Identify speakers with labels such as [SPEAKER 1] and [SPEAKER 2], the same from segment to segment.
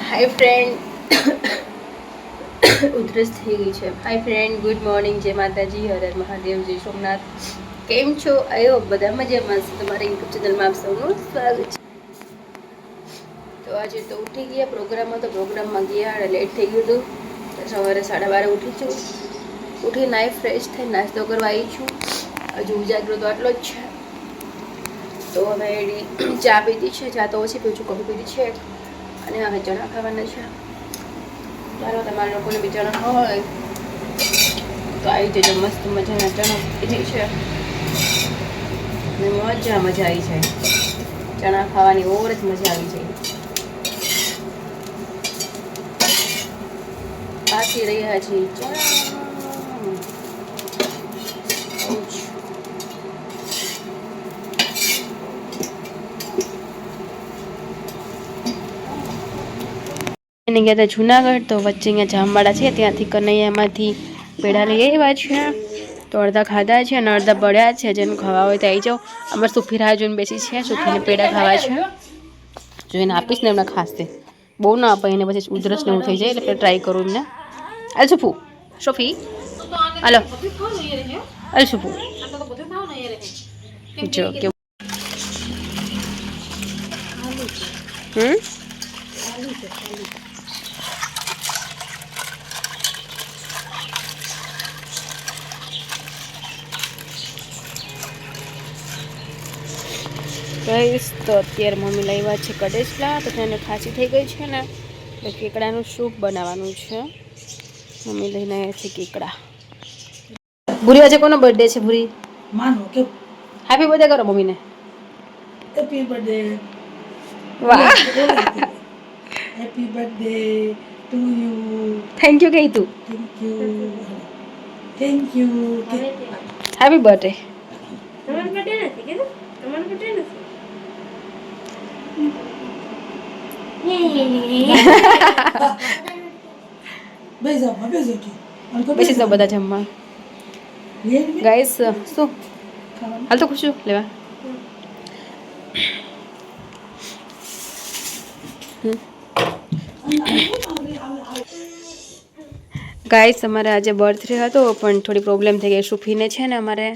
[SPEAKER 1] હાય friend, ઉધરસ થઈ ગઈ છે. હાય ફ્રેન્ડ, ગુડ મોર્નિંગ, જય માતાજી, હર હર મહાદેવ, જય સોમનાથ. કેમ છો? આયો બધા મજામાં છે. તમારા યુટ્યુબ ચેનલમાં આપ સૌનું સ્વાગત છે. તો આજે તો ઉઠી ગયા, પ્રોગ્રામમાં તો પ્રોગ્રામમાં ગયા અને લેટ થઈ ગયું હતું. સવારે 12:30 ઉઠી છું. ઉઠી નાઈ ફ્રેશ થઈ નાસ્તો કરવા આવી છું. હજુ ઉજાગરો તો આટલો જ છે. તો હવે ચા પીધી છે, ચા તો ઓછી પીવું છું, કોફી પીધી છે અને હવે ચણા ખાવાના છે. ચાલો તમારા લોકોને બી ચણા હોય તો આવી જજો. મસ્ત મજાના ચણા પીધી છે અને મજા આવી જાય. ચણા ખાવાની ઓર જ મજા આવી જાય. પાકી રહ્યા છે ચણા. એને ગયા હતા જુનાગઢ, તો વચ્ચે અહીંયા જામવાડા છે ત્યાંથી કનૈયામાંથી પેડા લઈ આવ્યા છે. તો અડધા ખાધા છે અને અડધા પડ્યા છે. જેને ખાવા હોય તો આવી જાઓ. અમારે સુફી રાહ જોઈને બેસી છે. સુફીને પેડા ખાવા છે. જો એને આપીશ ને એમને ખાશે. બહુ ના અપાય એને પછી ઉધરસ ને એવું થઈ જાય, એટલે ટ્રાય કરું એમને. અલ સુફુ, સોફી હાલો, અલ સુફુ જો કે ગઈશ તો અત્યારે મમ્મી લાવ્યા છે કડેસલા. તો તેને ખાંસી થઈ ગઈ છે ને, એટલે કેકડાનું સૂપ બનાવવાનું છે. મમ્મી લઈને આવ્યા છે કેકડા. ભૂરી આજે કોનો બર્થડે છે? ભૂરી માનો કે હેપી બર્થડે કરો મમ્મીને. Happy birthday. વાહ, happy birthday to you. Thank you કહી તું. Thank you, thank you. Happy birthday. તમારો બર્થડે નથી કે તમારો બર્થડે નથી. બેસી જાઓ બધા જમવા. ગાઈસ શું હાલ તો ખુશું લેવા. ગાઈસ અમારે આજે બર્થડે હતો પણ થોડી પ્રોબ્લેમ થઈ ગઈ. સુફીને છે ને અમારે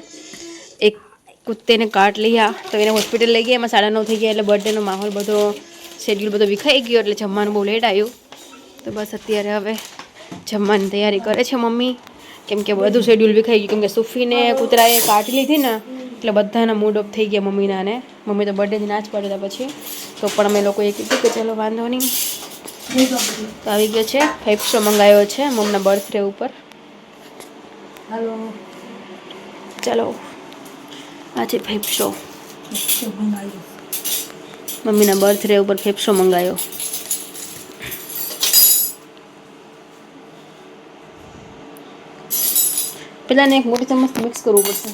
[SPEAKER 1] એક કુત્તેને કાટ લીધા, તો એને હોસ્પિટલ લઈ ગયા. એમાં 9:30 થઈ ગયા, એટલે બર્થડેનો માહોલ બધો શેડ્યુલ બધો વિખાઈ ગયો, એટલે જમવાનું બહુ લેટ આવ્યું. તો બસ અત્યારે હવે જમવાની તૈયારી કરે છે મમ્મી, કેમ કે બધું શેડ્યુલ વિખાઈ ગયું. કેમ કે સુફીને કૂતરાએ કાઢી લીધી ને, એટલે બધાના મૂડ ઓફ થઈ ગયા મમ્મીના. ને મમ્મી તો બર્થડેથી ના જ પડતા પછી, તો પણ અમે લોકોએ કીધું કે ચલો વાંધો નહીં. તો આવી ગયો છે ફેફસો મંગાવ્યો છે મમ્મીના બર્થડે ઉપર. હાલો ચલો, આ છે ફેફસો. મમ્મીના બર્થડે ઉપર ફેફસો મંગાવ્યો. પેલા ને એક મોટી ચમચ મિક્સ કરવું પડશે.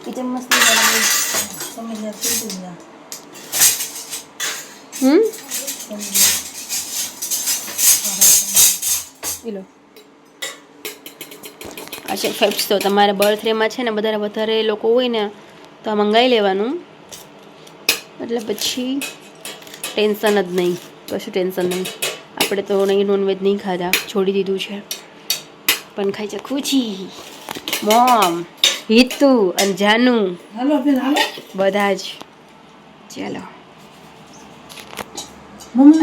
[SPEAKER 1] એ ચમચ લો. આ છે ફેફસો. તમારે બર્થડેમાં છે ને વધારે લોકો હોય ને તો આ મંગાવી લેવાનું, એટલે પછી ટેન્શન જ નહીં, કશું ટેન્શન નહીં. આપણે તો નહીં નોનવેજ નહીં ખાતા, છોડી દીધું છે. પણ ખાઈ છે ખુશી, મોમ, હિતુ અને જાનુ, બધા જ. ચાલો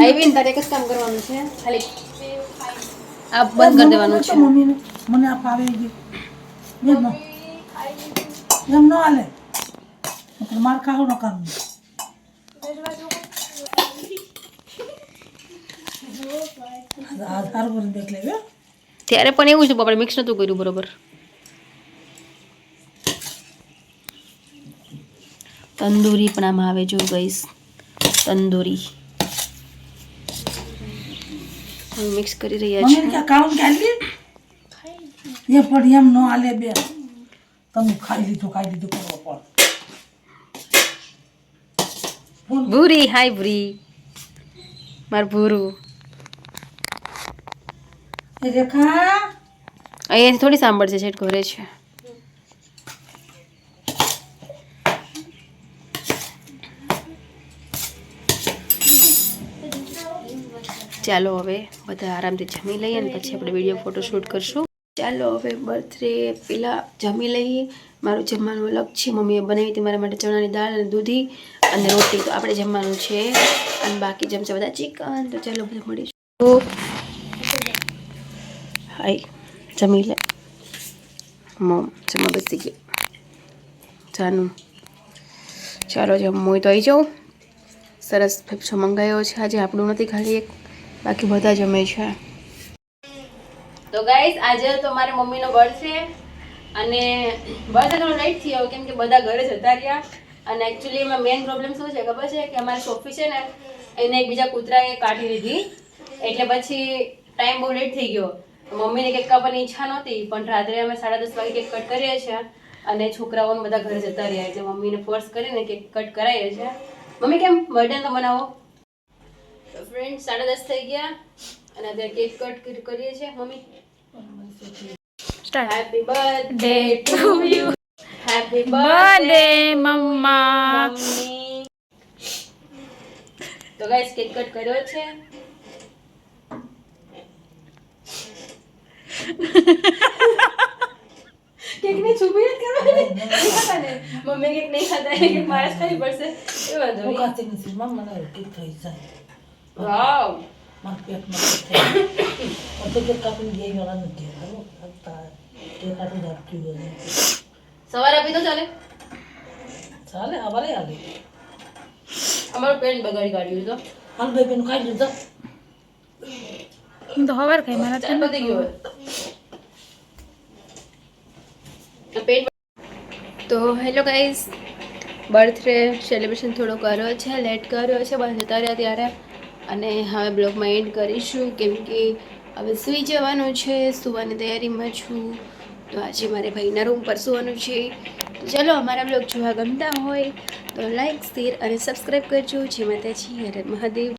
[SPEAKER 1] આવીને તારે એક જ કામ કરવાનું છે, ખાલી આ બંધ કરી દેવાનું છે. મને આ ફાવે ગયું એમ ન હાલે, માર ખાવ ન કામ. ત્યારે પણ એવું છે, આપણે મિક્સ નતું કર્યું બરોબર. તંદૂરી પણ આમાં આવે જો ગઈશ, તંદૂરી મિક્સ કરી રહ્યા છે. એ પણ એમ ન હાલે બે, તમે ખાઈ લીધું કરવો પણ. ભૂરી, હાય ભૂરી, માર ભૂરું. રેખા અહીંયા થોડી સાંભળશે, છેટ ઘરે છે. ચાલો હવે બધા આરામથી જમી લઈએ અને પછી આપણે વિડીયો ફોટોશૂટ કરશું. ચાલો હવે બર્થડે પેલા જમી લઈએ. મારું જમવાનું અલગ છે. મમ્મીએ બનાવી હતી મારા માટે ચણાની દાળ અને દૂધી અને રોટી. તો આપણે જમવાનું છે અને બાકી જમશે બધા ચિકન. તો ચાલો બધા મળીશું. હાય જમી લે. મમ જમવા બેસી ગયો જાનું. ચાલો જમવું હોય તો આવી જાઉં. સરસ ફેફસો મંગાવ્યો છે આજે. આપણું નથી ખાલી એક, બાકી બધા જમે છે. તો ગાઈસ આજે તો મારી મમ્મીનો બર્થડે અને બર્થડે થોડો લેટ થયો કેમ કે બધા ઘરે જતા રહ્યા. અને એકચ્યુઅલી એમાં મેઇન પ્રોબ્લેમ શું છે ખબર છે કે અમારી સોફી છે ને એને એક બીજા કૂતરાએ કાઢી લીધી, એટલે પછી ટાઈમ બહુ લેટ થઈ ગયો. મમ્મીને કેક કાપવાની ઈચ્છા નહોતી, પણ રાત્રે અમે 10:30 વાગે કેક કટ કરીએ છીએ અને છોકરાઓને બધા ઘરે જતા રહ્યા એટલે મમ્મીને ફોર્સ કરીને કેક કટ કરાવીએ છીએ. મમ્મી કેમ બર્થડે તો બનાવો. તો ફ્રેન્ડ 10:30 થઈ ગયા અને અત્યારે કેક કટ કરીએ છીએ. Mummy start. Happy birthday to you. Happy birthday mamma. Mummy તો ગાઈસ કેક કટ કર્યો છે. કેક ને છુપી જ કરવાની ને. મમ્મી કેક નહીં ખાતા કે મારે જ ખાવી પડશે એ વાંધો નહીં.
[SPEAKER 2] ખાતી નથી મમ્મા મને કેક થઈ જાય.
[SPEAKER 1] વાવ
[SPEAKER 2] મારા પેટમાં થઈ તો કેક કાપીને ગઈ વાળા નથી હાલો ખાતા કેક કાપી રાખતી હોય.
[SPEAKER 1] સવારે આપી તો ચાલે.
[SPEAKER 2] ચાલે અમારે હાલે.
[SPEAKER 1] અમારું પેન બગાડી કાઢ્યું તો
[SPEAKER 2] હાલ ભાઈ પેન ખાઈ લીધો.
[SPEAKER 3] હું તો ખબર કઈ મારા
[SPEAKER 1] ચાલ પતી ગયો પેન. તો હેલો ગાઈઝ, બર્થડે સેલિબ્રેશન થોડો કર્યો છે, લેટ કર્યો છે, બસ જતા રહ્યા ત્યારે. અને હવે બ્લોગમાં એન્ડ કરીશું કેમ કે હવે સૂઈ જવાનું છે. સૂવાની તૈયારીમાં છું. તો આજે મારે ભાઈના રૂમ પર સૂવાનું છે. તો ચાલો અમારા બ્લોગ જોવા ગમતા હોય તો લાઈક, શેર અને સબસ્ક્રાઈબ કરજો. જય માતાજી, હર હર મહાદેવ.